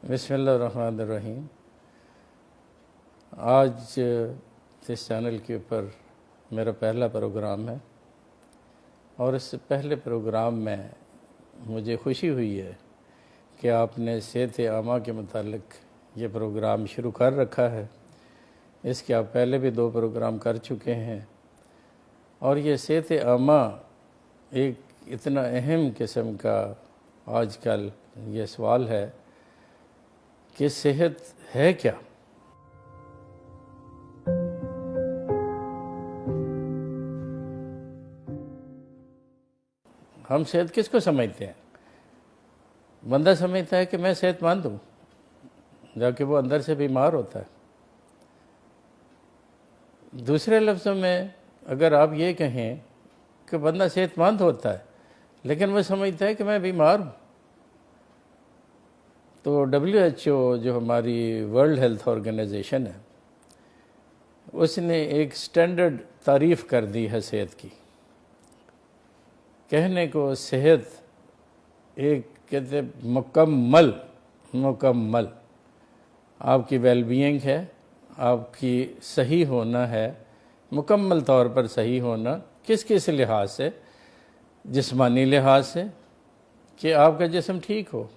बिस्मिल्लाहिर्रहमानिर्रहीम। आज इस चैनल के ऊपर मेरा पहला प्रोग्राम है और इस पहले प्रोग्राम में मुझे खुशी हुई है कि आपने सेहत आमा के मुतालिक ये प्रोग्राम शुरू कर रखा है। इसके आप पहले भी 2 प्रोग्राम कर चुके हैं और ये सेहत आमा एक इतना अहम किस्म का आजकल ये सवाल है कि सेहत है क्या। हम सेहत किसको समझते हैं? बंदा समझता है कि मैं सेहतमंद हूँ, जबकि वो अंदर से बीमार होता है। दूसरे लफ्ज़ों में अगर आप ये कहें कि बंदा सेहतमंद होता है लेकिन वो समझता है कि मैं बीमार हूँ, तो WHO जो हमारी वर्ल्ड हेल्थ ऑर्गेनाइजेशन है उसने एक स्टैंडर्ड तारीफ़ कर दी है सेहत की। कहने को सेहत एक कहते मुकम्मल आपकी वेलबीइंग है, आपकी सही होना है, मुकम्मल तौर पर सही होना। किस किस लिहाज से? जिस्मानी लिहाज से कि आपका जिस्म ठीक हो,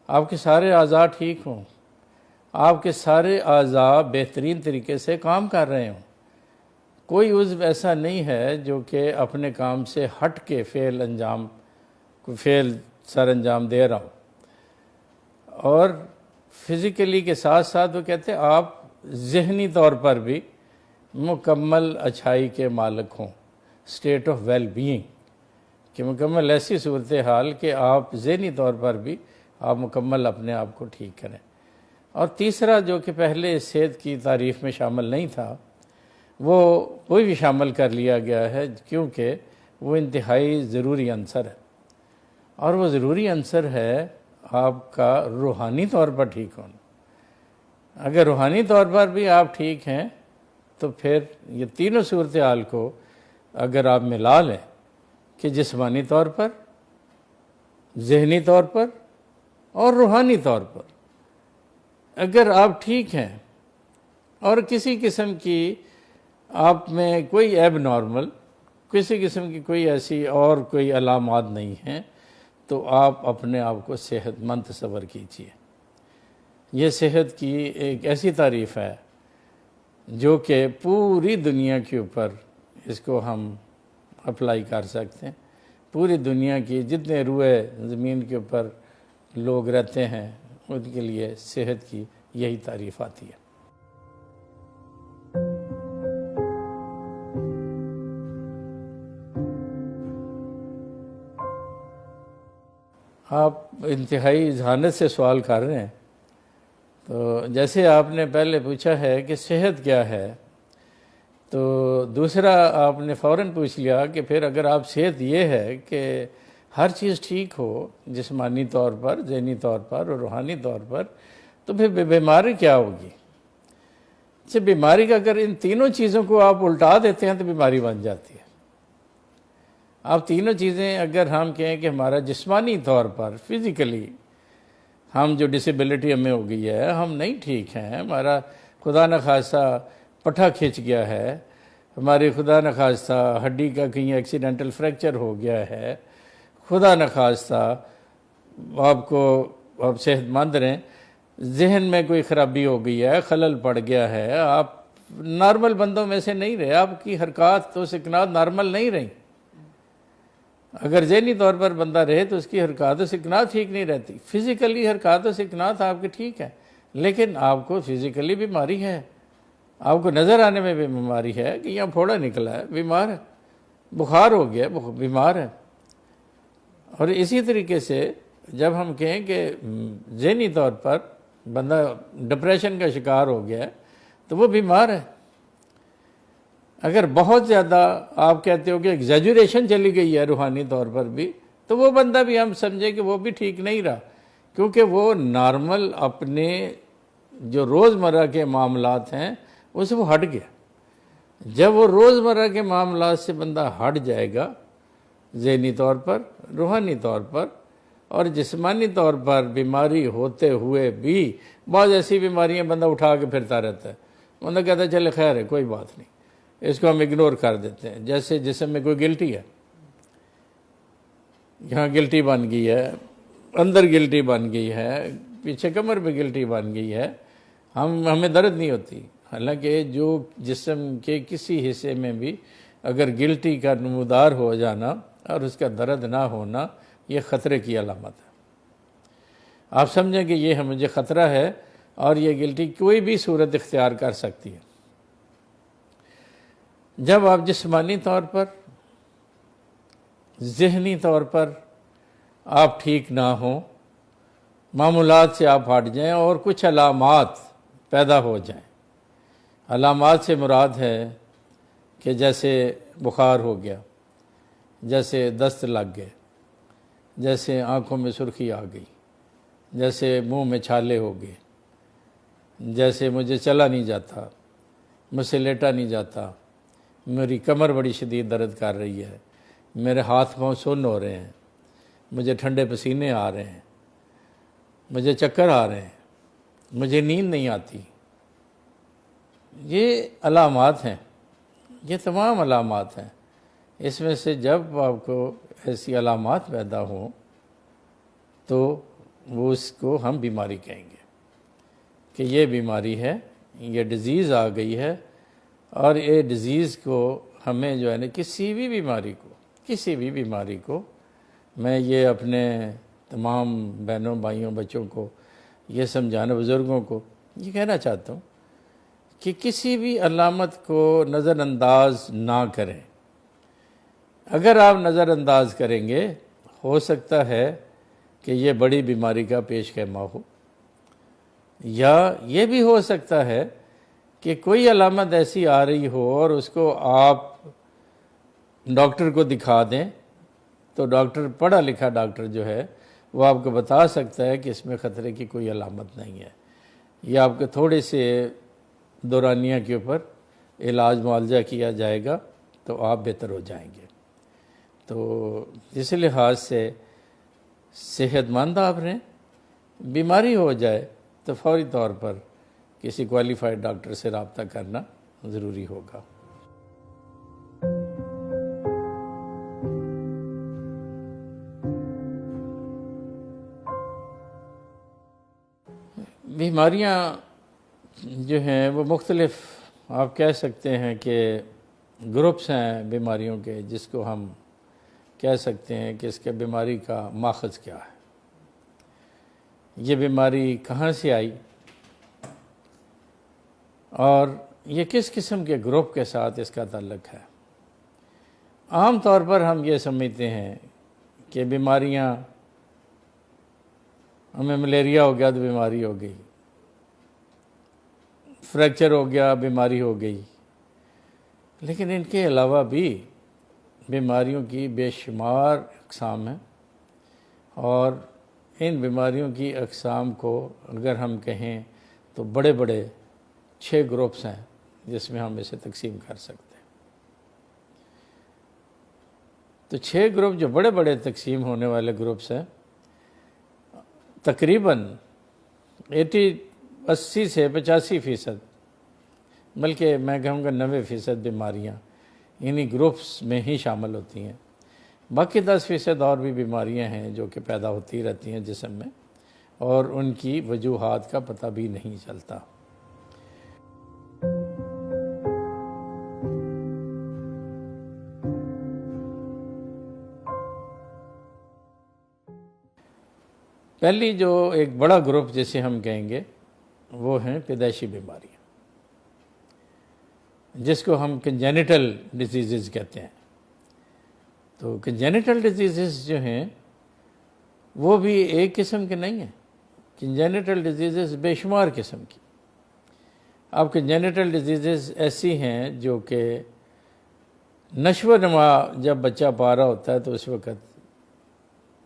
आपके सारे आज़ा ठीक हों, आपके सारे आज़ा बेहतरीन तरीके से काम कर रहे हों, कोई उज़्व ऐसा नहीं है जो कि अपने काम से हट के फ़ेल सर अंजाम दे रहा हो। और फिज़िकली के साथ साथ वो कहते हैं आप ज़हनी तौर पर भी मुकम्मल अच्छाई के मालिक हों, स्टेट ऑफ वेल बीइंग कि मुकम्मल ऐसी सूरत हाल कि आप ज़हनी तौर पर भी आप मुकम्मल अपने आप को ठीक करें। और तीसरा जो कि पहले सेहत की तारीफ़ में शामिल नहीं था वो भी शामिल कर लिया गया है, क्योंकि वो इंतहाई ज़रूरी अंसर है। और वो ज़रूरी अंसर है आपका रूहानी तौर पर ठीक होना। अगर रूहानी तौर पर भी आप ठीक हैं तो फिर ये तीनों सूरत हाल को अगर आप मिला लें कि जिस्मानी तौर पर, ज़हनी तौर पर और रूहानी तौर पर अगर आप ठीक हैं और किसी किस्म की आप में कोई एबनॉर्मल, किसी किस्म की कोई ऐसी और कोई अलामात नहीं हैं, तो आप अपने आप को सेहतमंद तस्वर कीजिए। ये सेहत की एक ऐसी तारीफ़ है जो कि पूरी दुनिया के ऊपर इसको हम अप्लाई कर सकते हैं। पूरी दुनिया की जितने रुए ज़मीन के ऊपर लोग रहते हैं उनके लिए सेहत की यही तारीफ़ आती है। आप इंतहाई ज़हानत से सवाल कर रहे हैं। तो जैसे आपने पहले पूछा है कि सेहत क्या है, तो दूसरा आपने फ़ौरन पूछ लिया कि फिर अगर आप सेहत ये है कि हर चीज़ ठीक हो, जिस्मानी तौर पर, ज़हनी तौर पर और रूहानी तौर पर, तो फिर बीमारी क्या होगी? अच्छा, बीमारी का अगर इन तीनों चीज़ों को आप उल्टा देते हैं तो बीमारी बन जाती है। आप तीनों चीज़ें अगर हम कहें कि हमारा जिस्मानी तौर पर फिज़िकली हम जो डिसेबिलिटी हमें हो गई है, हम नहीं ठीक हैं, हमारा खुदा न खास्ता पट्ठा खिंच गया है, हमारी खुदा न खास्ता हड्डी का कहीं एक्सीडेंटल फ्रैक्चर हो गया है, खुदा न खास्ता आपको आप सेहतमंद रहें, जहन में कोई ख़राबी हो गई है, खलल पड़ गया है, आप नॉर्मल बंदों में से नहीं रहे, आपकी हरकत तो सिकनात नॉर्मल नहीं रही। अगर ज़हनी तौर पर बंदा रहे तो उसकी हरकत और सिकनात ठीक नहीं रहती। फ़िज़िकली हरकत और सिकनात आपकी ठीक है, लेकिन आपको फ़िज़िकली बीमारी है, आपको नज़र आने में भी बीमारी है कि यहाँ फोड़ा निकला है, बीमार है, बुखार हो गया, बीमार है। और इसी तरीके से जब हम कहें कि ज़हनी तौर पर बंदा डिप्रेशन का शिकार हो गया है तो वो बीमार है। अगर बहुत ज़्यादा आप कहते हो कि एग्जैजुरेशन चली गई है रूहानी तौर पर भी, तो वो बंदा भी हम समझे कि वो भी ठीक नहीं रहा, क्योंकि वो नॉर्मल अपने जो रोज़मर्रा के मामलात हैं उससे वो हट गया। जब वो रोज़मर्रा के मामलात से बंदा हट जाएगा ज़हनी तौर पर, रूहानी तौर पर और जिस्मानी तौर पर बीमारी होते हुए भी बहुत ऐसी बीमारियां बंदा उठा के फिरता रहता है, बंदा कहता है चले खैर है कोई बात नहीं, इसको हम इग्नोर कर देते हैं। जैसे जिस्म में कोई गिल्टी है, यहाँ गिल्टी बन गई है, अंदर गिल्टी बन गई है, पीछे कमर पे गिल्टी बन गई है, हमें दर्द नहीं होती। हालांकि जो जिस्म के किसी हिस्से में भी अगर गिल्टी का नमूदार हो जाना और उसका दर्द ना होना, ये ख़तरे की अलामत है। आप समझें कि ये मुझे ख़तरा है और ये गिल्टी कोई भी सूरत इख्तियार कर सकती है। जब आप जिस्मानी तौर पर, ज़हनी तौर पर आप ठीक ना हो, मामूलात से आप हट जाएं और कुछ अलामात पैदा हो जाएं। अलामात से मुराद है कि जैसे बुखार हो गया, जैसे दस्त लग गए, जैसे आँखों में सुर्खी आ गई, जैसे मुंह में छाले हो गए, जैसे मुझे चला नहीं जाता, मुझसे लेटा नहीं जाता, मेरी कमर बड़ी शदीद दर्द कर रही है, मेरे हाथ पाँव सुन्न हो रहे हैं, मुझे ठंडे पसीने आ रहे हैं, मुझे चक्कर आ रहे हैं, मुझे नींद नहीं आती। ये अलामात हैं, ये तमाम अलामात हैं। इसमें से जब आपको ऐसी अलामात पैदा हो तो वो उसको हम बीमारी कहेंगे कि ये बीमारी है, ये डिज़ीज़ आ गई है। और ये डिज़ीज़ को हमें जो है ना किसी भी बीमारी को मैं ये अपने तमाम बहनों भाइयों बच्चों को ये समझाना, बुज़ुर्गों को ये कहना चाहता हूँ कि किसी भी अलामत को नज़रअंदाज ना करें। अगर आप नज़रअंदाज करेंगे, हो सकता है कि ये बड़ी बीमारी का पेश खैमा हो, या ये भी हो सकता है कि कोई अलामत ऐसी आ रही हो और उसको आप डॉक्टर को दिखा दें तो डॉक्टर, पढ़ा लिखा डॉक्टर जो है वो आपको बता सकता है कि इसमें ख़तरे की कोई अलामत नहीं है, या आपके थोड़े से दौरानिया के ऊपर इलाज मुआवजा किया जाएगा तो आप बेहतर हो जाएंगे। तो इस लिहाज से सेहतमंद आप रहें, बीमारी हो जाए तो फौरी तौर पर किसी क्वालिफाइड डॉक्टर से रब्ता करना ज़रूरी होगा। बीमारियां जो हैं वो मुख्तलिफ, आप कह सकते हैं कि ग्रुप्स हैं बीमारियों के, जिसको हम कह सकते हैं कि इसके बीमारी का माखज़ क्या है, ये बीमारी कहाँ से आई और ये किस किस्म के ग्रुप के साथ इसका ताल्लुक़ है। आम तौर पर हम ये समझते हैं कि बीमारियां, हमें मलेरिया हो गया तो बीमारी हो गई, फ्रैक्चर हो गया बीमारी हो गई, लेकिन इनके अलावा भी बीमारियों की बेशुमार अक़साम हैं। और इन बीमारियों की अक़साम को अगर हम कहें तो बड़े बड़े 6 ग्रुप्स हैं जिसमें हम इसे तकसीम कर सकते हैं। तो 6 ग्रुप जो बड़े बड़े तकसीम होने वाले ग्रुप्स हैं, तकरीबन 80 से 85%, बल्कि मैं कहूँगा 90% बीमारियाँ इन्हीं ग्रुप्स में ही शामिल होती हैं। बाकी 10% और भी बीमारियाँ हैं जो कि पैदा होती रहती हैं जिस्म में और उनकी वजूहात का पता भी नहीं चलता। पहली जो एक बड़ा ग्रुप जिसे हम कहेंगे वो हैं पैदाइशी बीमारियाँ, जिसको हम कंजेनिटल डिजीज़ कहते हैं। तो कंजेनिटल डिजीज़ जो हैं वो भी एक किस्म के नहीं हैं, कंजेनिटल डिजीज़ बेशुमार किस्म की। अब कंजेनिटल डिजीज़ ऐसी हैं जो कि नश्व नमा जब बच्चा पा रहा होता है तो उस वक़्त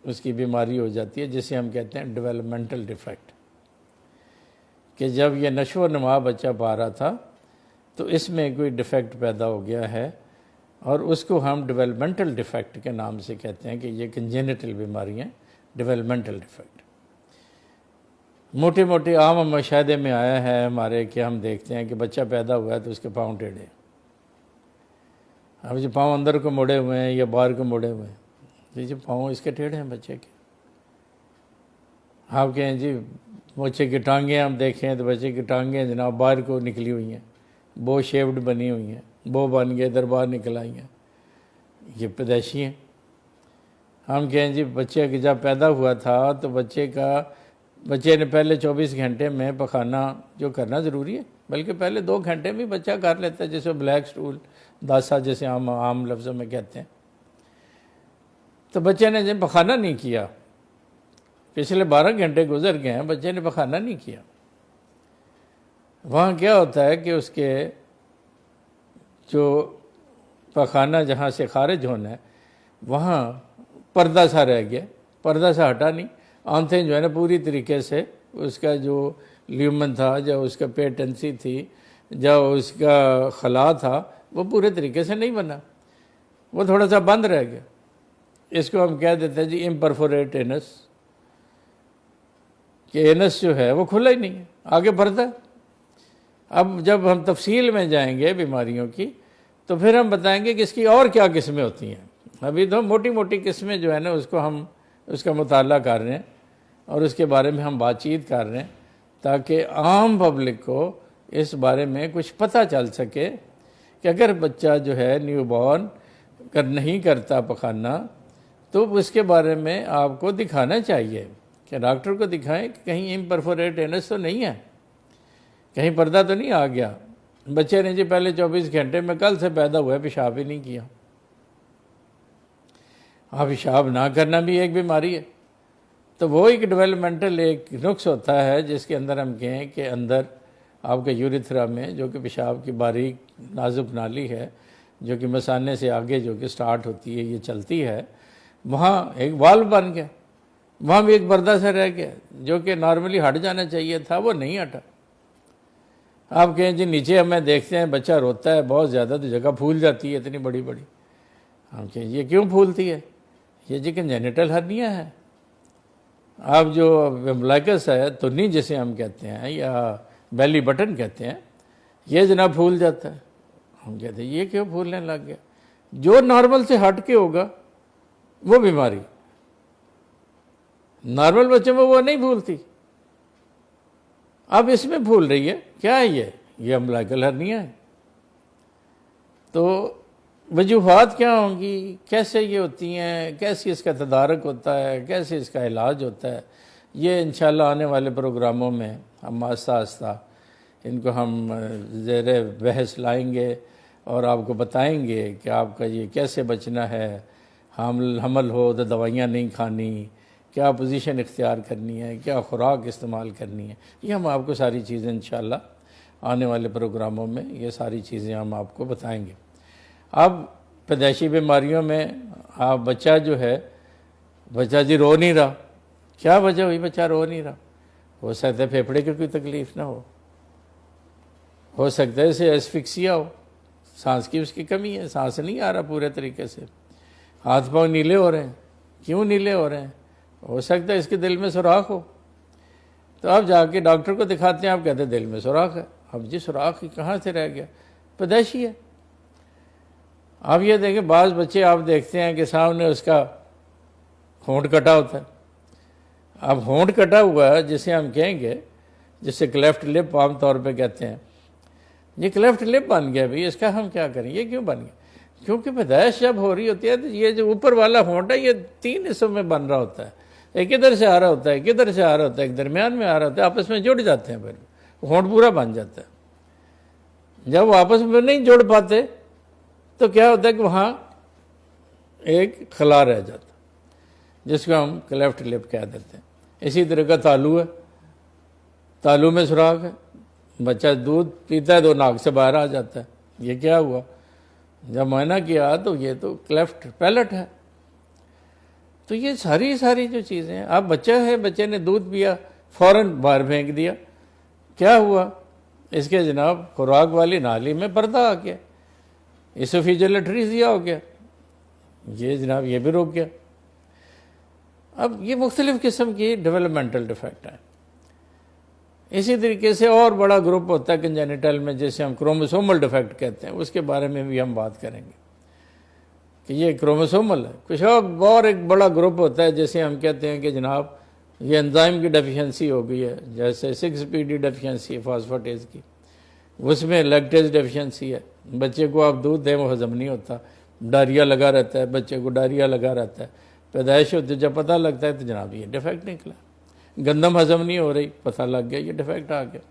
उसकी बीमारी हो जाती है, जिसे हम कहते हैं डेवलपमेंटल डिफेक्ट, कि जब ये नश्व नमा बच्चा पा रहा था तो इसमें कोई डिफेक्ट पैदा हो गया है और उसको हम डेवलपमेंटल डिफेक्ट के नाम से कहते हैं कि ये कंजेनिटल बीमारियाँ डेवलपमेंटल डिफेक्ट। मोटे मोटे आम मुशाहदे में आया है हमारे कि हम देखते हैं कि बच्चा पैदा हुआ है तो उसके पाँव टेढ़े, अब जो पाँव अंदर को मुड़े हुए हैं या बाहर को मुड़े हुए हैं, तो जो पाँव इसके टेढ़े हैं बच्चे के। आप कहें जी बच्चे की टांगें हम देखें तो बच्चे की टांगें जनाब बाहर को निकली हुई हैं, बो शेप्ड बनी हुई हैं, बो बन के इधर बाहर निकल आई हैं, ये पैदाइशी हैं। हम कहें जी बच्चे की जब पैदा हुआ था तो बच्चे ने पहले 24 घंटे में पखाना जो करना ज़रूरी है, बल्कि पहले 2 घंटे में बच्चा कर लेता है, जैसे ब्लैक स्टूल दासा जैसे आम लफ्ज़ों में कहते हैं। तो बच्चे ने जब पखाना नहीं किया, पिछले 12 घंटे गुजर गए हैं, बच्चे ने पखाना नहीं किया, वहाँ क्या होता है कि उसके जो पखाना जहाँ से खारिज होना है वहाँ पर्दा सा रह गया, पर्दा सा हटा नहीं, आंतें जो है ना पूरी तरीके से उसका जो ल्यूमन था, जो उसका पेटेंसी थी, जो उसका खला था, वो पूरे तरीके से नहीं बना, वो थोड़ा सा बंद रह गया। इसको हम कह देते हैं जी इम्परफोरेट एनस, कि एनस जो है वो खुला ही नहीं है, आगे पर्दा है। अब जब हम तफसील में जाएंगे बीमारियों की तो फिर हम बताएंगे कि इसकी और क्या किस्में होती हैं। अभी तो मोटी मोटी किस्में जो है ना उसको हम उसका मुताला कर रहे हैं और उसके बारे में हम बातचीत कर रहे हैं, ताकि आम पब्लिक को इस बारे में कुछ पता चल सके कि अगर बच्चा जो है न्यू बॉर्न नहीं करता पखाना तो उसके बारे में आपको दिखाना चाहिए कि डॉक्टर को दिखाएं कि कहीं इम्परफोरेट एनस तो नहीं है, कहीं पर्दा तो नहीं आ गया। बच्चे ने जी पहले 24 घंटे में कल से पैदा हुआ है पेशाब ही नहीं किया। हाँ, पेशाब ना करना भी एक बीमारी है, तो वो एक डेवलपमेंटल एक नुक्स होता है जिसके अंदर हम कहें कि अंदर आपके यूरिथ्रा में जो कि पेशाब की बारीक नाजुक नाली है जो कि मसाने से आगे जो कि स्टार्ट होती है, ये चलती है, वहाँ एक वाल्व बन गया, वहाँ भी एक पर्दा सा रह गया जो कि नॉर्मली हट जाना चाहिए था, वो नहीं हटा। आप कहें जी नीचे हमें देखते हैं बच्चा रोता है बहुत ज़्यादा तो जगह फूल जाती है इतनी बड़ी बड़ी, हम कहें ये क्यों फूलती है, ये जी कंजेनिटल हर्निया है। आप जो एम्ब्लाइकस है तुन्नी जिसे हम कहते हैं या बेली बटन कहते हैं, ये जनाब फूल जाता है। हम कहते हैं ये क्यों फूलने लग गया, जो नॉर्मल से हट के होगा वो बीमारी, नॉर्मल बच्चे में वो नहीं फूलती, अब इसमें फूल रही है। क्या है ये अम्बिलिकल हर्निया है। तो वजूहात क्या होंगी, कैसे ये होती हैं, कैसे इसका तदारक होता है, कैसे इसका इलाज होता है, ये इंशाल्लाह आने वाले प्रोग्रामों में हम आस्ता आस्ता इनको हम ज़ेरे बहस लाएंगे और आपको बताएंगे कि आपका ये कैसे बचना है, हमल हो तो दवाइयाँ नहीं खानी, क्या पोजीशन इख्तियार करनी है, क्या खुराक इस्तेमाल करनी है, ये हम आपको सारी चीज़ें इंशाल्लाह आने वाले प्रोग्रामों में ये सारी चीज़ें हम आपको बताएंगे। अब पैदाइशी बीमारियों में आप बच्चा जो है, बच्चा जी रो नहीं रहा, क्या वजह हुई बच्चा रो नहीं रहा, हो सकता है फेफड़े की कोई तकलीफ़ ना हो सकता है इसे एस्फिक्सिया हो, सांस की उसकी कमी है, सांस नहीं आ रहा पूरे तरीके से, हाथ पाँव नीले हो रहे हैं, क्यों नीले हो रहे हैं, हो सकता है इसके दिल में सुराख हो। तो आप जाके डॉक्टर को दिखाते हैं, आप कहते हैं दिल में सुराख है। अब जी सुराख कहाँ से रह गया, पैदाइशी है। आप ये देखें बाज़ बच्चे आप देखते हैं कि सामने उसका होंठ कटा होता है। अब होंठ कटा हुआ है जिसे हम कहेंगे, जिसे क्लेफ्ट लिप आम तौर पे कहते हैं, ये क्लेफ्ट लिप बन गया भाई, इसका हम क्या करें, ये क्यों बन गया, क्योंकि पैदाइश जब हो रही होती है तो ये जो ऊपर वाला होंठ है ये 3 हिस्सों में बन रहा होता है, एक इधर से आ रहा होता है, एक इधर से आ रहा होता है, एक दरमियान में आ रहा होता है, आपस में जुड़ जाते हैं, फिर होंठ पूरा बन जाता है। जब वो आपस में नहीं जुड़ पाते तो क्या होता है कि वहाँ एक खला रह जाता जिसको हम क्लेफ्ट लिप कह देते हैं। इसी तरह का तालू है, तालू में सुराख है, बच्चा दूध पीता है तो नाक से बाहर आ जाता है, ये क्या हुआ, जब मायना किया तो ये तो क्लेफ्ट पैलेट है। तो ये सारी जो चीज़ें हैं, अब बच्चा है, बच्चे ने दूध पिया फ़ौरन बाहर फेंक दिया, क्या हुआ, इसके जनाब खुराक वाली नाली में पर्दा आ गया, इसोफिजियल एट्रीजिया हो गया, ये जनाब ये भी रुक गया। अब ये मुख्तलिफ़ किस्म की डेवलपमेंटल डिफेक्ट हैं। इसी तरीके से और बड़ा ग्रुप होता है कंजेनिटल में, जैसे हम क्रोमोसोमल डिफेक्ट कहते हैं, उसके बारे में भी हम बात करेंगे कि ये क्रोमोसोमल है। कुछ और एक बड़ा ग्रुप होता है, जैसे हम कहते हैं कि जनाब ये एंजाइम की डेफिशिएंसी हो गई है, जैसे 6PD डेफिशिएंसी है फास्फेटेज की, उसमें लैक्टेज डेफिशिएंसी है। बच्चे को आप दूध दें वो हजम नहीं होता, डायरिया लगा रहता है, बच्चे को डायरिया लगा रहता है। पैदाइश होती है, जब पता लगता है तो जनाब ये डिफेक्ट निकला। गंदम हजम नहीं हो रही, पता लग गया ये डिफेक्ट आ गया।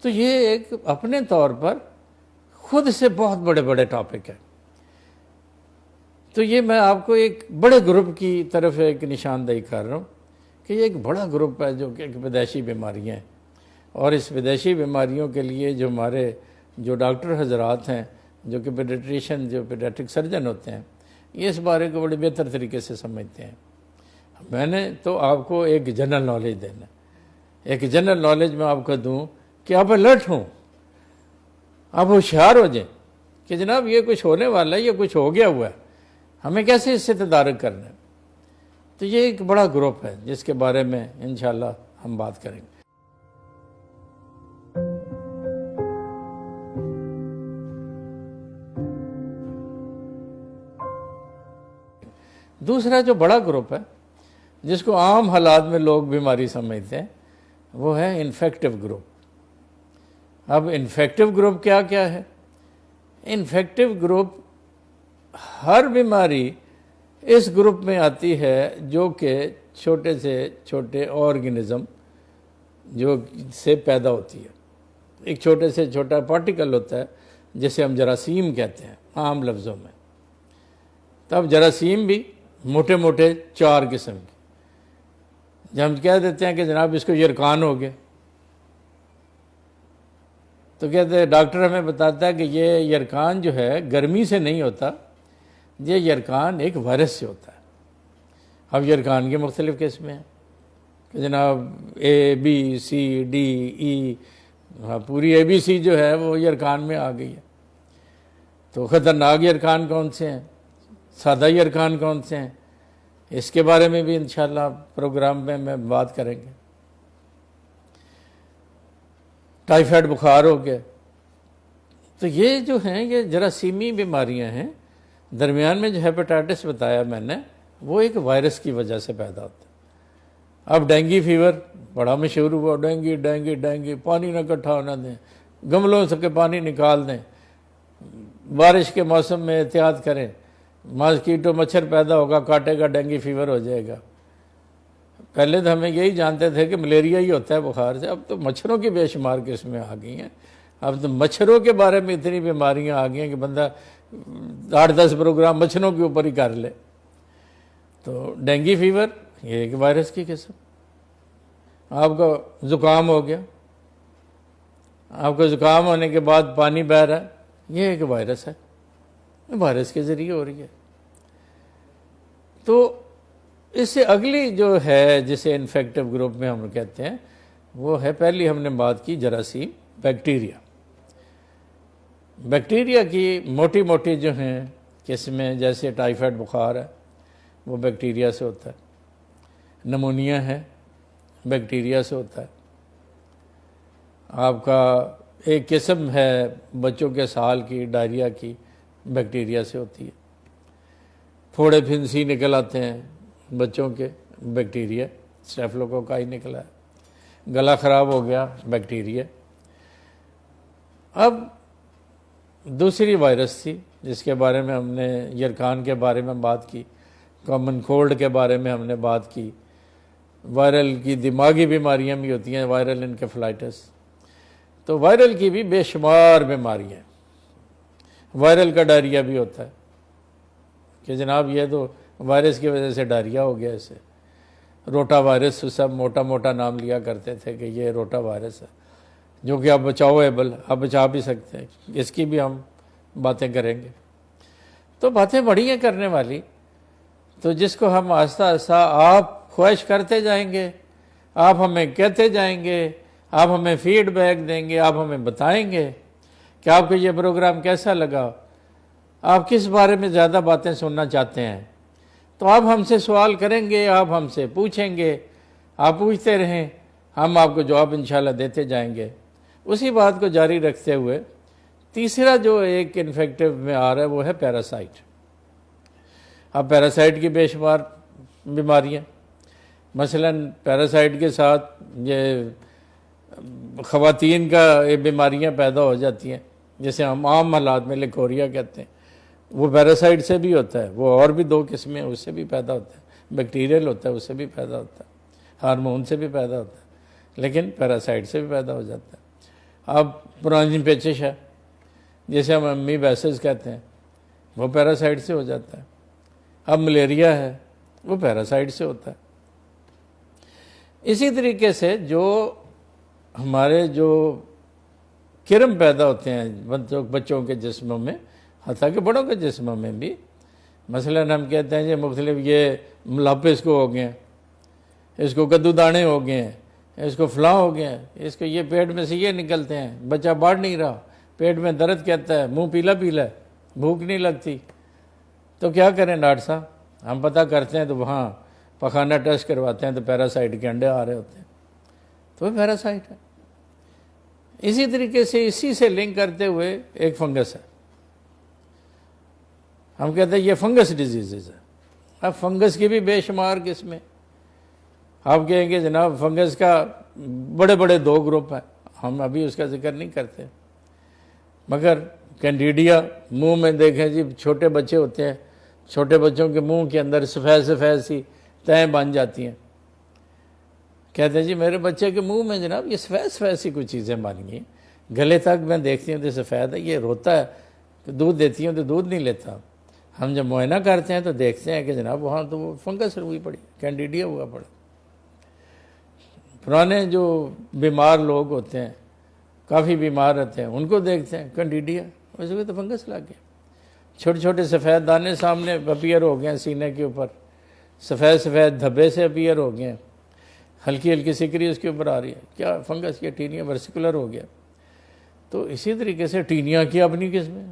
तो ये एक अपने तौर पर खुद से बहुत बड़े बड़े टॉपिक है। तो ये मैं आपको एक बड़े ग्रुप की तरफ एक निशानदेही कर रहा हूँ कि ये एक बड़ा ग्रुप है जो कि विदेशी बीमारियाँ हैं, और इस विदेशी बीमारियों के लिए जो हमारे जो डॉक्टर हजरात हैं, जो कि पीडियाट्रिशियन, जो पीडियाट्रिक सर्जन होते हैं, ये इस बारे को बड़े बेहतर तरीके से समझते हैं। मैंने तो आपको एक जनरल नॉलेज देना, एक जनरल नॉलेज मैं आपको दूं कि आप अलर्ट हों, आप होशियार हो जाएं कि जनाब ये कुछ होने वाला है, ये कुछ हो गया हुआ है, हमें कैसे इससे तदारक करना है। तो ये एक बड़ा ग्रुप है जिसके बारे में इंशाल्लाह हम बात करेंगे। दूसरा जो बड़ा ग्रुप है जिसको आम हालात में लोग बीमारी समझते हैं, वो है इन्फेक्टिव ग्रुप। अब इन्फेक्टिव ग्रुप क्या क्या है? इन्फेक्टिव ग्रुप, हर बीमारी इस ग्रुप में आती है जो कि छोटे से छोटे ऑर्गेनिज्म जो से पैदा होती है। एक छोटे से छोटा पार्टिकल होता है जिसे हम जरासीम कहते हैं आम लफ्ज़ों में। तब जरासीम भी मोटे मोटे 4 किस्म के, जब हम कह देते हैं कि जनाब इसको यरकान हो गया, तो कहते हैं, डॉक्टर हमें बताता है कि ये यरकान जो है गर्मी से नहीं होता, ये यरकान एक वायरस से होता है। अब यरकान के मुख्तलिफ़ किस्में हैं कि जनाब ABCDE, हाँ पूरी ABC जो है वो यरकान में आ गई है। तो ख़तरनाक यरकान कौन से हैं, सादा यरकान कौन से हैं, इसके बारे में भी इंशाल्लाह प्रोग्राम में मैं बात करेंगे। टाइफाइड बुखार हो गया। तो ये जो हैं ये जरासीमी बीमारियां हैं। दरमियान में जो हेपेटाइटिस बताया मैंने, वो एक वायरस की वजह से पैदा होता है। अब डेंगू फीवर बड़ा मशहूर हुआ, डेंगू डेंगू डेंगू, पानी ना इकट्ठा होना दें, गमलों से के पानी निकाल दें, बारिश के मौसम में एहतियात करें, मॉस्किटो मच्छर पैदा होगा, काटेगा, डेंगू फीवर हो जाएगा। पहले तो हमें यही जानते थे कि मलेरिया ही होता है बुखार से, अब तो मच्छरों की बेशुमार किस्में आ गई हैं। अब तो मच्छरों के बारे में इतनी बीमारियां आ गई हैं कि बंदा 8-10 प्रोग्राम मच्छरों के ऊपर ही कर ले। तो डेंगू फीवर ये एक वायरस की किस्म। आपका ज़ुकाम हो गया, आपको ज़ुकाम होने के बाद पानी बह रहा है, ये एक वायरस है, वायरस के ज़रिए हो रही है। तो इससे अगली जो है जिसे इन्फेक्टिव ग्रुप में हम कहते हैं, वो है, पहली हमने बात की जरासीम, बैक्टीरिया। बैक्टीरिया की मोटी मोटी जो हैं किस्में, जैसे टाइफाइड बुखार है वो बैक्टीरिया से होता है, नमोनिया है बैक्टीरिया से होता है, आपका एक किस्म है बच्चों के साल की डायरिया की, बैक्टीरिया से होती है, फोड़े फिंसी निकल आते हैं बच्चों के, बैक्टीरिया, स्टेफिलोकोकाई निकला है, गला ख़राब हो गया, बैक्टीरिया। अब दूसरी वायरस थी जिसके बारे में हमने, यरकान के बारे में बात की, कॉमन कोल्ड के बारे में हमने बात की, वायरल की दिमागी बीमारियां भी होती हैं, वायरल इनकेफेलाइटिस। तो वायरल की भी बेशुमार बीमारियां, वायरल का डायरिया भी होता है कि जनाब ये तो वायरस की वजह से डायरिया हो गया इसे, रोटा वायरस, सब मोटा मोटा नाम लिया करते थे कि ये रोटा वायरस है, जो कि आप बचाओएबल, आप बचा भी सकते हैं, इसकी भी हम बातें करेंगे। तो बातें बड़ी हैं करने वाली, तो जिसको हम आहिस्ता आहिस्ता आप ख्वाहिश करते जाएंगे, आप हमें कहते जाएंगे, आप हमें फीडबैक देंगे, आप हमें बताएंगे कि आपको ये प्रोग्राम कैसा लगा, आप किस बारे में ज़्यादा बातें सुनना चाहते हैं। तो आप हमसे सवाल करेंगे, आप हमसे पूछेंगे, आप पूछते रहें, हम आपको जवाब इंशाल्लाह देते जाएंगे। उसी बात को जारी रखते हुए तीसरा जो एक इन्फेक्टिव में आ रहा है वो है पैरासाइट। अब पैरासाइट की बेशुमार बीमारियाँ, मसलन पैरासाइट के साथ ये ख़वातीन का ये बीमारियाँ पैदा हो जाती हैं, जैसे हम आम हालात में लिकोरिया कहते हैं, वो पैरासाइट से भी होता है। वो और भी दो किस्में हैं, उससे भी पैदा होता है, बैक्टीरियल होता है, उससे भी पैदा होता है, हार्मोन से भी पैदा होता है, लेकिन पैरासाइट से भी पैदा हो जाता है। अब पुरानी पेचिश है, जैसे हम अम्मी बैसेस कहते हैं, वो पैरासाइट से हो जाता है। अब मलेरिया है, वो पैरासाइट से होता है। इसी तरीके से जो हमारे जो किरम पैदा होते हैं बच्चों के जिस्मों में, हत्ता कि बड़ों के जिस्मों में भी, मसलन हम कहते हैं कि मुख्तलिफ ये मुलापे इसको हो गए हैं, इसको कद्दू दाने हो गए हैं, इसको फलां हो गए हैं, इसको ये पेट में से ये निकलते हैं, बच्चा बढ़ नहीं रहा, पेट में दर्द कहता है, मुंह पीला पीला है, भूख नहीं लगती। तो क्या करें डॉक्टर साहब? हम पता करते हैं तो वहाँ पखाना टेस्ट करवाते हैं तो पैरासाइट के अंडे आ रहे होते हैं, तो पैरासाइट है। इसी तरीके से इसी से लिंक करते हुए एक फंगस है, हम कहते हैं ये फंगस डिजीज़ है। अब फंगस की भी बेशुमार किस्में, आप कहेंगे जनाब फंगस का बड़े बड़े दो ग्रुप हैं, हम अभी उसका जिक्र नहीं करते, मगर कैंडिडिया, मुंह में देखें जी छोटे बच्चे होते हैं, छोटे बच्चों के मुंह के अंदर सफ़ेद सफ़ेद सी तहें बन जाती हैं, कहते हैं जी मेरे बच्चे के मुंह में जनाब ये सफ़ेद सफ़ेद सी कुछ चीज़ें बन गई, गले तक मैं देखती हूँ तो सफ़ेद है, ये रोता है, तो दूध देती हूँ तो दूध नहीं लेता। हम जब मुआयना करते हैं तो देखते हैं कि जनाब वहाँ तो वो फंगस हुई पड़ी, कैंडिडिया हुआ पड़ा। पुराने जो बीमार लोग होते हैं, काफ़ी बीमार रहते हैं, उनको देखते हैं कैंडिडिया, उसको तो फंगस लग गया। छोटे छोटे सफ़ेद दाने सामने अपीयर हो गए सीने के ऊपर, सफ़ेद सफ़ेद धब्बे से अपीयर हो गए, हल्की हल्की सिकरी उसके ऊपर आ रही है, क्या फंगस? या टीनिया वर्सिकुलर हो गया। तो इसी तरीके से टीनिया की अपनी किस्में,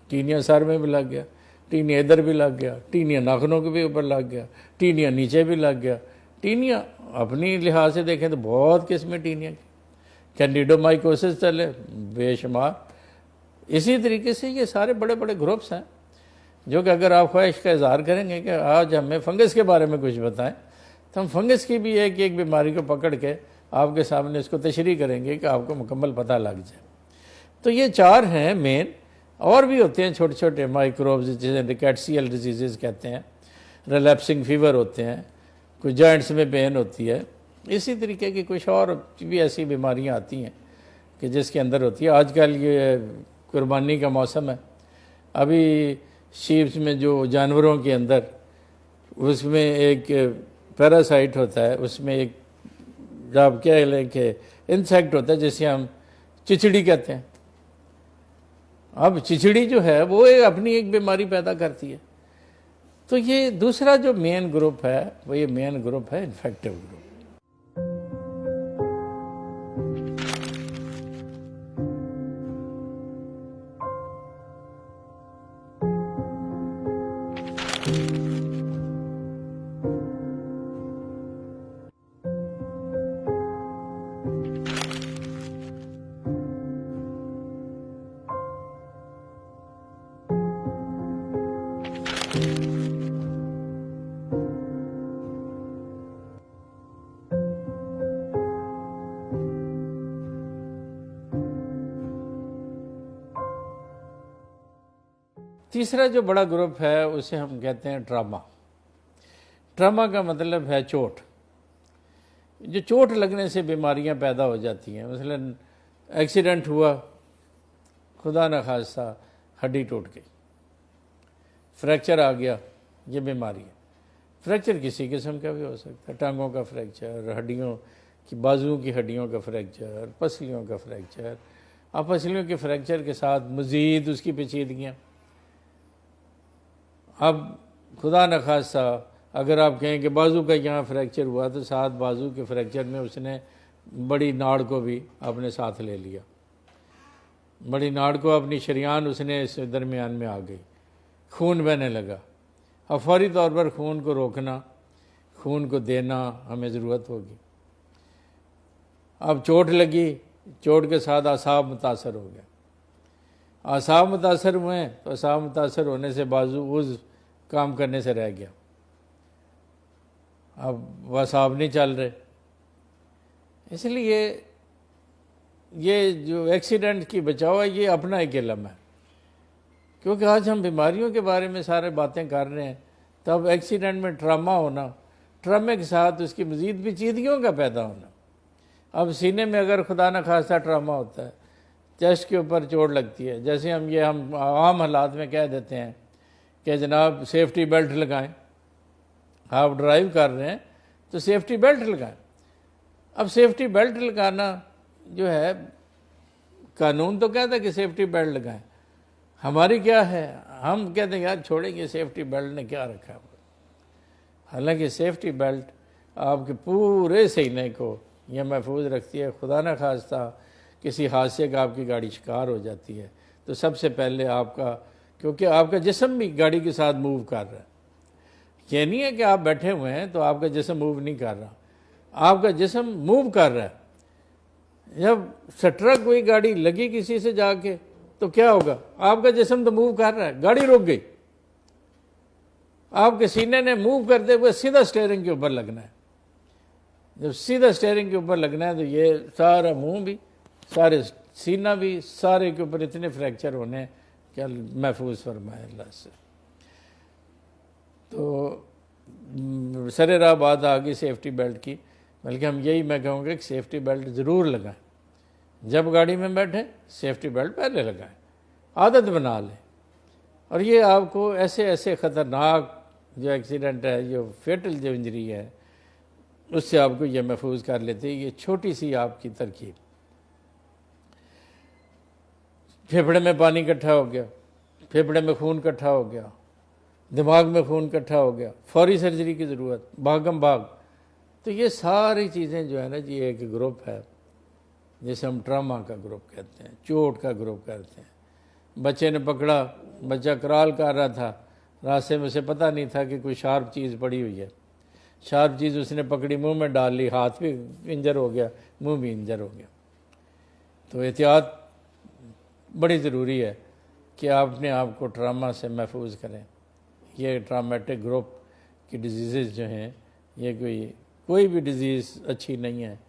टीनिया सर में भी लग गया, टीनिया इधर भी लग गया, टीनिया नाखूनों के भी ऊपर लग गया, टीनिया नीचे भी लग गया। टीनिया अपनी लिहाज से देखें तो बहुत किस्में टीनिया की, कैंडिडोमाइकोसिस चले बेशुमार। इसी तरीके से ये सारे बड़े बड़े ग्रुप्स हैं जो कि अगर आप ख्वाहिश का इजहार करेंगे कि आज हमें फंगस के बारे में कुछ बताएं, तो हम फंगस की भी एक एक बीमारी को पकड़ के आपके सामने इसको तशरीह करेंगे कि आपको मुकम्मल पता लग जाए। तो ये चार हैं मेन, और भी होते हैं छोटे छोटे माइक्रोब्स, जिसे रिकेट्सियल डिजीज़ कहते हैं, रिलैप्सिंग फीवर होते हैं, कुछ जॉइंट्स में पेन होती है, इसी तरीके की कुछ और भी ऐसी बीमारियां आती हैं कि जिसके अंदर होती है। आजकल ये कुर्बानी का मौसम है, अभी शीप्स में जो जानवरों के अंदर उसमें एक पैरासाइट होता है, उसमें एक जब क्या लें कि इंसेक्ट होता है जिसे हम चिचड़ी कहते हैं। अब चिचड़ी जो है वो अपनी एक बीमारी पैदा करती है। तो ये दूसरा जो मेन ग्रुप है वो ये मेन ग्रुप है इन्फेक्टिव ग्रुप। तीसरा जो बड़ा ग्रुप है उसे हम कहते हैं ट्रामा। ट्रामा का मतलब है चोट। जो चोट लगने से बीमारियां पैदा हो जाती हैं, मसलन एक्सीडेंट हुआ, खुदा न खास्ता हड्डी टूट गई, फ्रैक्चर आ गया, ये बीमारी है। फ्रैक्चर किसी किस्म का भी हो सकता है, टांगों का फ्रैक्चर, हड्डियों की, बाजुओं की हड्डियों का फ्रैक्चर, पसलियों का फ्रैक्चर। अब पसलियों के फ्रैक्चर के साथ मज़ीद उसकी पेचीदगियाँ। अब खुदा न खास्ता अगर आप कहें कि बाजू का यहाँ फ्रैक्चर हुआ तो साथ बाजू के फ्रैक्चर में उसने बड़ी नाड़ को भी अपने साथ ले लिया, बड़ी नाड़ को अपनी शरियान उसने इस दरमियान में आ गई, खून बहने लगा, और फौरी तौर पर खून को रोकना, खून को देना हमें ज़रूरत होगी। अब चोट लगी, चोट के साथ आसाब मुतासर हो गया, आसाब मुतासर हुए तो आसाब मुतासर होने से बाजू उस काम करने से रह गया, अब वह आसाब नहीं चल रहे। इसलिए ये जो एक्सीडेंट की बचाव है ये अपना एक इल्म है, क्योंकि आज हम बीमारियों के बारे में सारे बातें कर रहे हैं, तब एक्सीडेंट में ट्रामा होना, ट्रामे के साथ उसकी मज़ीद पेचीदगियों का पैदा होना। अब सीने में अगर खुदा न खास्ता ट्रामा होता है, चेस्ट के ऊपर चोट लगती है, जैसे हम आम हालात में कह देते हैं कि जनाब सेफ्टी बेल्ट लगाएं, आप ड्राइव कर रहे हैं तो सेफ्टी बेल्ट लगाएं। अब सेफ्टी बेल्ट लगाना जो है, कानून तो कहता है कि सेफ्टी बेल्ट लगाएं, हमारी क्या है, हम कहते हैं यार छोड़ेंगे, सेफ्टी बेल्ट ने क्या रखा है। हालांकि सेफ्टी बेल्ट आपके पूरे सीने को यह महफूज रखती है। खुदा न खास्ता किसी हादसे का आपकी गाड़ी शिकार हो जाती है तो सबसे पहले आपका, क्योंकि आपका जिस्म भी गाड़ी के साथ मूव कर रहा है, ये नहीं है कि आप बैठे हुए हैं तो आपका जिस्म मूव नहीं कर रहा, आपका जिस्म मूव कर रहा है। जब ट्रक कोई गाड़ी लगी किसी से जाके तो क्या होगा, आपका जिस्म तो मूव कर रहा है, गाड़ी रुक गई, आपके सीने ने मूव करते हुए सीधा स्टीयरिंग के ऊपर लगना है। जब सीधा स्टीयरिंग के ऊपर लगना है तो ये सारा मुंह भी, सारे सीना भी, सारे के ऊपर इतने फ्रैक्चर होने हैं, क्या महफूज फरमाए अल्लाह से। तो सरे राह बात आ गई सेफ्टी बेल्ट की, बल्कि हम यही मैं कहूँगा कि सेफ्टी बेल्ट ज़रूर लगाएं, जब गाड़ी में बैठें सेफ्टी बेल्ट पहले लगाएं, आदत बना लें। और ये आपको ऐसे ऐसे ख़तरनाक जो एक्सीडेंट है, जो फेटल जो इंजरी है, उससे आपको ये महफूज कर लेते हैं। ये छोटी सी आपकी तरकीब, फेफड़े में पानी इकट्ठा हो गया, फेफड़े में खून इकट्ठा हो गया, दिमाग में खून इकट्ठा हो गया, फौरी सर्जरी की ज़रूरत, भागम भाग। तो ये सारी चीज़ें जो है ना जी, एक ग्रुप है जिसे हम ट्रामा का ग्रुप कहते हैं, चोट का ग्रुप कहते हैं। बच्चे ने पकड़ा, बच्चा कराल कर रहा था, रास्ते में उसे पता नहीं था कि कोई शार्प चीज़ पड़ी हुई है, शार्प चीज़ उसने पकड़ी, मुंह में डाल ली, हाथ भी इंजर हो गया, मुंह भी इंजर हो गया। तो एहतियात बड़ी ज़रूरी है कि आप अपने आप को ट्रामा से महफूज करें। ये ट्रामेटिक ग्रुप की डिजीज़ जो हैं, ये कोई भी डिज़ीज़ अच्छी नहीं है,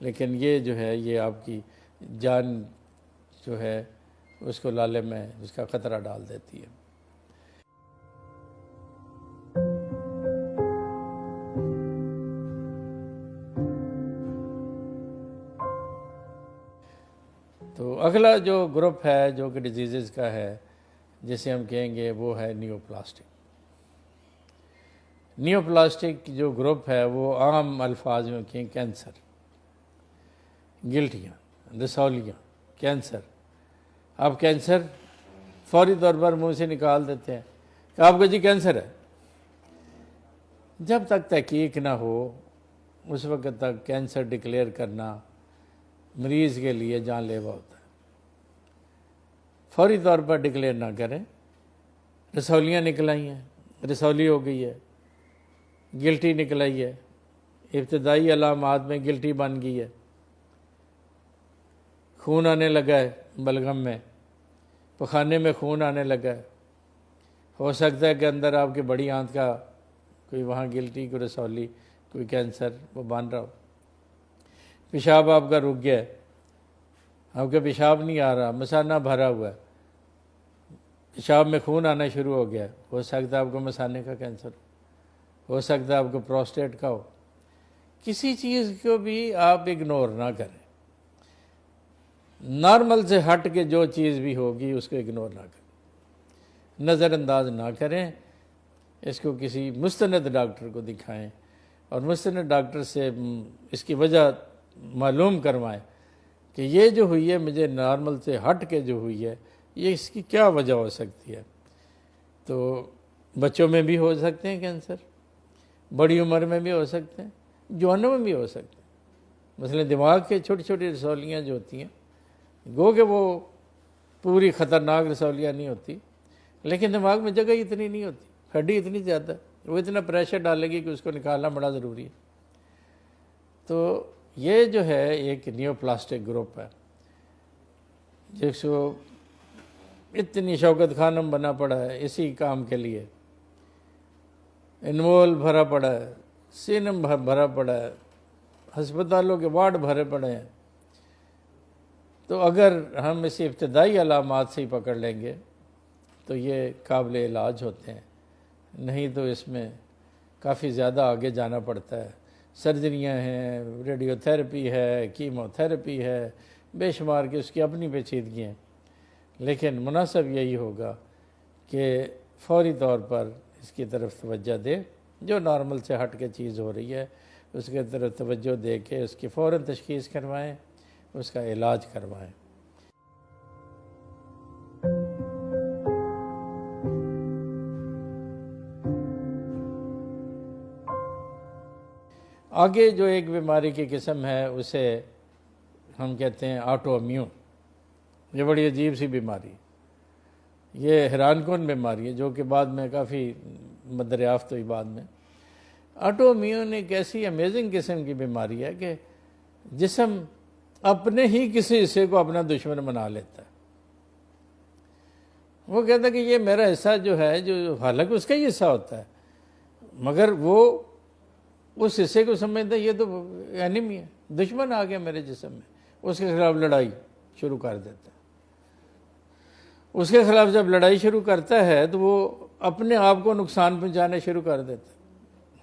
लेकिन ये जो है ये आपकी जान जो है उसको लाले में उसका ख़तरा डाल देती है। तो अगला जो ग्रुप है जो कि डिजीज़ का है, जिसे हम कहेंगे वो है नियोप्लास्टिक। नियोप्लास्टिक जो ग्रुप है वो आम अल्फाज में कहें कैंसर, गिल्टियाँ, रसौलियाँ, कैंसर। आप कैंसर फौरी तौर पर मुंह से निकाल देते हैं कि आपको जी कैंसर है। जब तक तहकीक ना हो उस वक्त तक कैंसर डिक्लेयर करना मरीज़ के लिए जानलेवा होता है। फौरी तौर पर डिक्लेयर ना करें। रसौलियाँ निकल आई हैं, रसौली हो गई है, गिल्टी निकल आई है, इब्तदाई अलामात में गिल्टी बन गई है, खून आने लगा है बलगम में, पखाने में खून आने लगा है, हो सकता है कि अंदर आपकी बड़ी आंत का कोई वहाँ गिल्टी, कोई रसौली, कोई कैंसर वो बन रहा हो। पेशाब आपका रुक गया है, आपका पेशाब नहीं आ रहा, मसाना भरा हुआ है, पेशाब में खून आना शुरू हो गया, हो सकता है आपको मसाने का कैंसर हो सकता है आपको प्रोस्टेट का हो। किसी चीज़ को भी आप इग्नोर ना करें, नॉर्मल से हट के जो चीज़ भी होगी उसको इग्नोर ना करें, नज़रअंदाज ना करें। इसको किसी मुस्तनद डॉक्टर को दिखाएं और मुस्तनद डॉक्टर से इसकी वजह मालूम करवाएं कि ये जो हुई है मुझे नॉर्मल से हट के जो हुई है ये इसकी क्या वजह हो सकती है। तो बच्चों में भी हो सकते हैं कैंसर, बड़ी उम्र में भी हो सकते हैं, जवानों में भी हो सकते हैं। मसलन दिमाग के छोटी छोटी रसौलियाँ जो होती हैं, गो कि वो पूरी ख़तरनाक रसौलियाँ नहीं होती, लेकिन दिमाग में जगह इतनी नहीं होती, हड्डी इतनी ज़्यादा, वो इतना प्रेशर डालेगी कि उसको निकालना बड़ा ज़रूरी है। तो ये जो है एक नियोप्लास्टिक ग्रुप है जिसको इतनी शौकत खानम बना पड़ा है इसी काम के लिए, इन्वॉल्व भरा पड़ा है, सीनम भरा पड़ा है, अस्पतालों के वार्ड भरे पड़े हैं। तो अगर हम इसी इब्तदाई अलामात से ही पकड़ लेंगे तो ये काबिल इलाज होते हैं, नहीं तो इसमें काफ़ी ज़्यादा आगे जाना पड़ता है। सर्जरियाँ हैं, रेडियोथेरेपी है, कीमोथेरेपी है, बेशुमार की उसकी अपनी पेचीदगी हैं। लेकिन मुनासिब यही होगा कि फौरी तौर पर इसकी तरफ तवज्जो दे, जो नॉर्मल से हट के चीज़ हो रही है उसके तरफ तवज्जो दे के उसकी फ़ौरन तशख़ीस करवाएं, उसका इलाज करवाएं। आगे जो एक बीमारी की किस्म है उसे हम कहते हैं ऑटो इम्यून। ये बड़ी अजीब सी बीमारी, ये हैरान कौन बीमारी है जो कि बाद में काफ़ी दरियाफ्त हुई बाद में। ऑटो इम्यून एक ऐसी अमेजिंग किस्म की बीमारी है कि जिस्म अपने ही किसी हिस्से को अपना दुश्मन बना लेता है। वो कहता है कि ये मेरा हिस्सा जो है, जो हालांकि उसका ही हिस्सा होता है, मगर वो उस हिस्से को समझता है ये तो एनिमी है, दुश्मन आ गया मेरे जिस्म में, उसके खिलाफ लड़ाई शुरू कर देता है। उसके खिलाफ जब लड़ाई शुरू करता है तो वो अपने आप को नुकसान पहुंचाने शुरू कर देता है।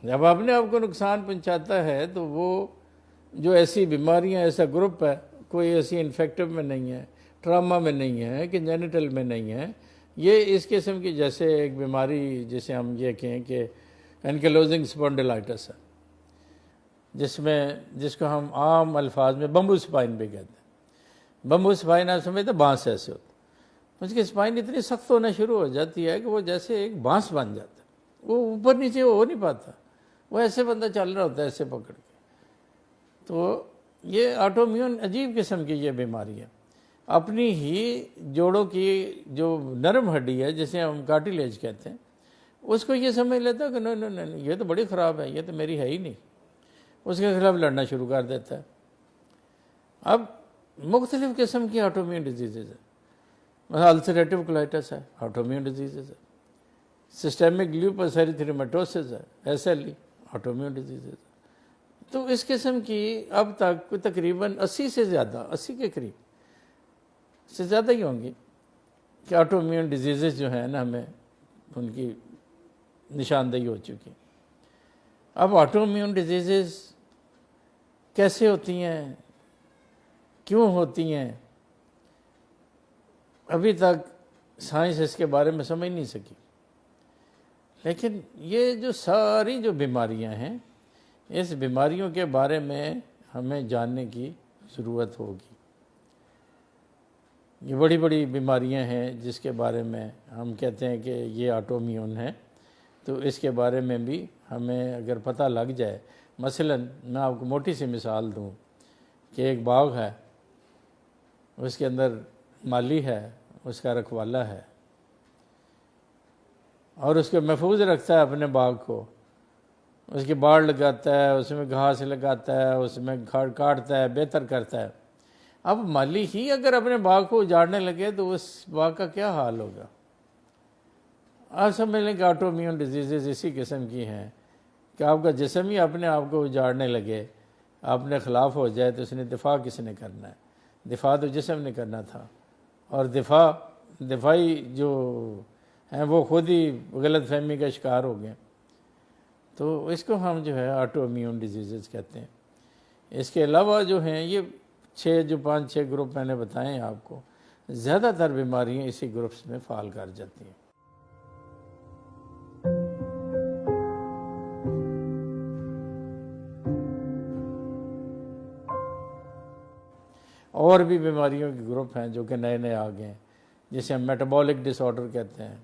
जब अपने आप को नुकसान पहुंचाता है तो वो जो ऐसी बीमारियां, ऐसा ग्रुप है, कोई ऐसी इन्फेक्टिव में नहीं है, ट्रामा में नहीं है, कि जेनिटल में नहीं है, ये इस किस्म की जैसे एक बीमारी जिसे हम ये कहें कि एनकिलोजिंग स्पॉन्डिलाइटिस है, जिसको हम आम अल्फाज में बम्बू स्पाइन भी कहते हैं। बम्बू स्पाइन आप समझते बांस ऐसे होता है, उसकी स्पाइन इतनी सख्त होना शुरू हो जाती है कि वो जैसे एक बांस बन जाता है, वो ऊपर नीचे हो नहीं पाता, वो ऐसे बंदा चल रहा होता है ऐसे पकड़ के। तो ये ऑटोइम्यून अजीब किस्म की ये बीमारी है। अपनी ही जोड़ों की जो नरम हड्डी है जिसे हम कार्टिलेज कहते हैं, उसको ये समझ लेता है कि नहीं, ये तो बड़ी ख़राब है, ये तो मेरी है ही नहीं, उसके खिलाफ लड़ना शुरू कर देता है। अब मुख्तलिफ़ किस्म की ऑटोइम्यून डिजीज़ है, अल्सरेटिव कोलाइटिस है, ऑटोइम्यून डिजीज़ है, सिस्टेमिक ल्यूपस एरिथ्रेमेटोसिस है, SLE, ऑटोइम्यून डिजीज़ है। तो इस किस्म की अब तक तकरीबन 80 से ज़्यादा, 80 के करीब से ज़्यादा ही होंगी कि ऑटोइम्यून डिजीज़ जो हैं ना, हमें उनकी निशानदेही हो चुकी। अब ऑटोइम्यून डिजीज़ कैसे होती हैं, क्यों होती हैं, अभी तक साइंस इसके बारे में समझ नहीं सकी। लेकिन ये जो सारी जो बीमारियां हैं, इस बीमारियों के बारे में हमें जानने की ज़रूरत होगी। ये बड़ी बड़ी बीमारियां हैं जिसके बारे में हम कहते हैं कि ये ऑटोइम्यून है, तो इसके बारे में भी हमें अगर पता लग जाए। मसलन मैं आपको मोटी सी मिसाल दूं कि एक बाग है, उसके अंदर माली है, उसका रखवाला है और उसको महफूज रखता है अपने बाग को, उसकी बाड़ लगाता है, उसमें घास लगाता है, उसमें खाड़ काटता है, बेहतर करता है। अब माली ही अगर अपने बाग को उजाड़ने लगे तो उस बाग का क्या हाल होगा। आप समझ लें कि ऑटोइम्यून डिजीज़ इसी किस्म की हैं कि आपका जिस्म ही अपने आप को उजाड़ने लगे, अपने ख़िलाफ़ हो जाए तो उसने दिफा किसने करना है? दिफा तो जिस्म ने करना था, और दिफाई जो हैं वो खुद ही गलत फहमी का शिकार हो गए। तो इसको हम जो है ऑटोइम्यून डिजीज़ कहते हैं। इसके अलावा जो हैं ये 5-6 ग्रुप मैंने बताए हैं आपको, ज़्यादातर बीमारियां इसी ग्रुप्स में फाल कर जाती हैं। और भी बीमारियों के ग्रुप हैं जो कि नए नए आ गए हैं, जिसे हम मेटाबॉलिक डिसऑर्डर कहते हैं,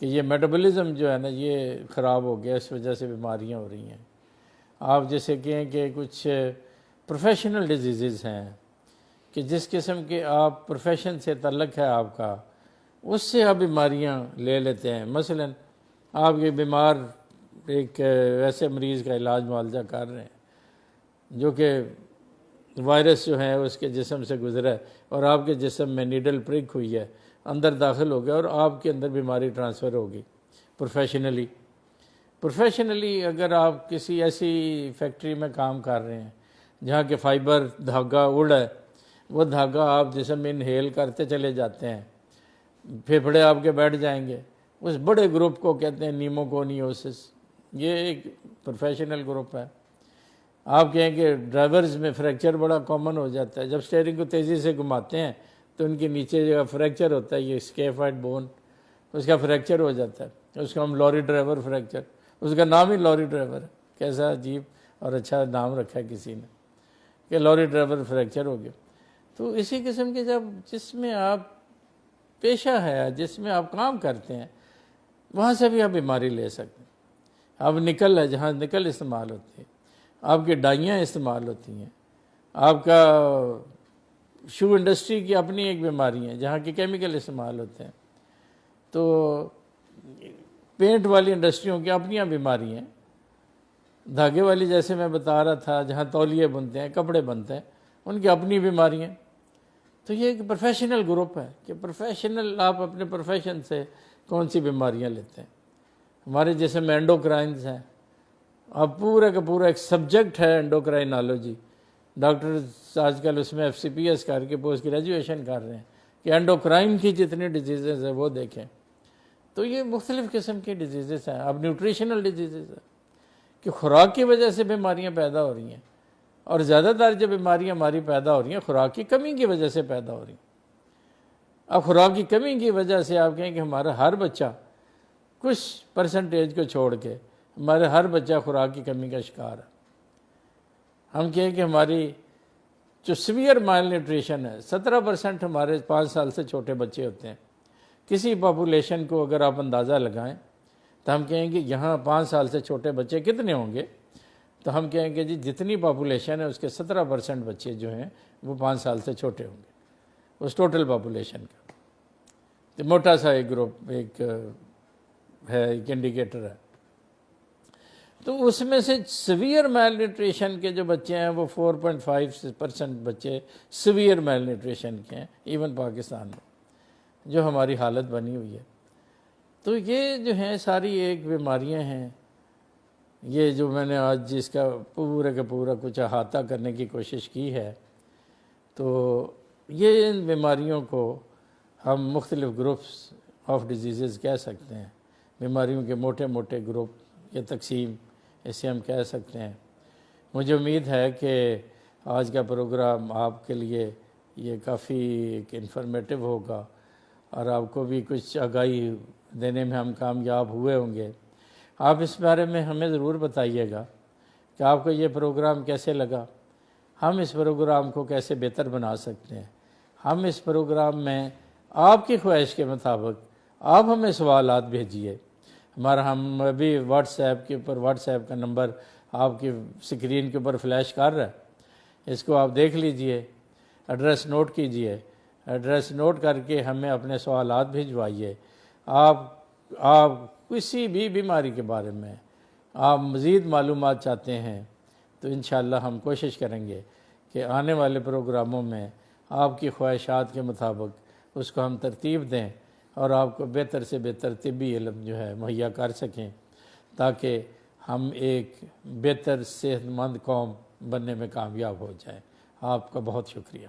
कि ये मेटाबॉलिज्म जो है ना ये ख़राब हो गया, इस वजह से बीमारियां हो रही हैं। आप जैसे कहें कि कुछ प्रोफेशनल डिजीज़ हैं कि जिस किस्म के आप प्रोफेशन से तल्लक है आपका, उससे आप बीमारियां ले लेते हैं। मसलन आपके बीमार एक वैसे मरीज़ का इलाज मुआवजा कर रहे हैं जो कि वायरस जो है उसके जिस्म से गुजरा है और आपके जिस्म में नीडल प्रिक हुई है, अंदर दाखिल हो गया और आपके अंदर बीमारी ट्रांसफ़र होगी। प्रोफेशनली अगर आप किसी ऐसी फैक्ट्री में काम कर रहे हैं जहाँ के फाइबर धागा उड़ है, वो धागा आप जिस्म में इनहेल करते चले जाते हैं, फेफड़े आपके बैठ जाएंगे। उस बड़े ग्रुप को कहते हैं नीमोकोनियोसिस। ये एक प्रोफेशनल ग्रुप है। आप कहें कि ड्राइवर्स में फ्रैक्चर बड़ा कॉमन हो जाता है, जब स्टीयरिंग को तेज़ी से घुमाते हैं तो उनके नीचे जो फ्रैक्चर होता है, ये स्केफाइड बोन, उसका फ्रैक्चर हो जाता है। उसको हम लॉरी ड्राइवर फ्रैक्चर, उसका नाम ही लॉरी ड्राइवर है। कैसा अजीब और अच्छा नाम रखा है किसी ने कि लॉरी ड्राइवर फ्रैक्चर हो गया। तो इसी किस्म के जब जिसमें आप पेशा है, जिसमें आप काम करते हैं, वहाँ से भी आप बीमारी ले सकते हैं। अब निकल है, जहाँ निकल इस्तेमाल होती है, आपकी डाइयाँ इस्तेमाल होती हैं, आपका शू इंडस्ट्री की अपनी एक बीमारी है जहाँ के केमिकल इस्तेमाल होते हैं, तो पेंट वाली इंडस्ट्रियों की अपनी बीमारी हैं, धागे वाली जैसे मैं बता रहा था जहाँ तौलिए बनते हैं, कपड़े बनते हैं, उनकी अपनी बीमारियाँ। तो ये एक प्रोफेशनल ग्रुप है कि प्रोफेशनल आप अपने प्रोफेशन से कौन सी बीमारियाँ लेते हैं। हमारे जैसे में एंडोक्राइन्स हैं, अब पूरा का पूरा एक सब्जेक्ट है एंडोक्राइनोलॉजी। डॉक्टर आजकल उसमें FCPS करके पोस्ट ग्रेजुएशन कर रहे हैं कि एंडोक्राइन की जितनी डिजीज़ है वो देखें। तो ये मुख्तलिफ़ किस्म की डिजीज़ हैं। अब न्यूट्रिशनल डिजीज़ है कि खुराक की वजह से बीमारियाँ पैदा हो रही हैं, और ज़्यादातर जो बीमारियाँ हमारी पैदा हो रही हैं खुराक की कमी की वजह से पैदा हो रही हैं। अब खुराक की कमी की वजह से आप कहें कि हमारा हर बच्चा, कुछ परसेंटेज को छोड़ के हमारे हर बच्चा खुराक की कमी का शिकार है। हम कहें कि हमारी जो सीवियर माल न्यूट्रिशन है, 17% हमारे 5 साल से छोटे बच्चे होते हैं। किसी पॉपुलेशन को अगर आप अंदाज़ा लगाएं तो हम कहेंगे यहाँ 5 साल से छोटे बच्चे कितने होंगे, तो हम कहेंगे जी जितनी पॉपुलेशन है उसके 17% बच्चे जो हैं वो 5 साल से छोटे होंगे उस टोटल पॉपुलेशन का। तो मोटा सा एक ग्रुप एक है, एक इंडिकेटर है। तो उसमें से सीवियर मेल न्यूट्रिशन के जो बच्चे हैं वो 4.5% बच्चे सीवियर मेल न्यूट्रिशन के हैं, इवन पाकिस्तान में जो हमारी हालत बनी हुई है। तो ये जो हैं सारी एक बीमारियां हैं, ये जो मैंने आज जिसका पूरा का पूरा कुछ अहाता करने की कोशिश की है। तो ये इन बीमारियों को हम मुख्तलिफ़ ग्रुप्स ऑफ डिजीज़ कह सकते हैं, बीमारियों के मोटे मोटे ग्रुप या तकसीम इसे हम कह सकते हैं। मुझे उम्मीद है कि आज का प्रोग्राम आपके लिए ये काफ़ी इंफॉर्मेटिव होगा और आपको भी कुछ आगाही देने में हम कामयाब हुए होंगे। आप इस बारे में हमें ज़रूर बताइएगा कि आपको ये प्रोग्राम कैसे लगा, हम इस प्रोग्राम को कैसे बेहतर बना सकते हैं। हम इस प्रोग्राम में आपकी ख्वाहिश के मुताबिक आप हमें सवालात भेजिए। हमारा हम अभी व्हाट्सएप के ऊपर, व्हाट्सएप का नंबर आपकी स्क्रीन के ऊपर फ्लैश कर रहा है, इसको आप देख लीजिए, एड्रेस नोट कीजिए, एड्रेस नोट करके हमें अपने सवालात भिजवाइए। आप किसी भी बीमारी के बारे में आप मज़ीद मालूमात चाहते हैं तो इंशाअल्लाह हम कोशिश करेंगे कि आने वाले प्रोग्रामों में आपकी ख्वाहिशात के मुताबिक उसको हम तरतीब दें और आपको बेहतर से बेहतर तिब्बी इल्म जो है मुहैया कर सकें, ताकि हम एक बेहतर सेहतमंद कौम बनने में कामयाब हो जाएं। आपका बहुत शुक्रिया।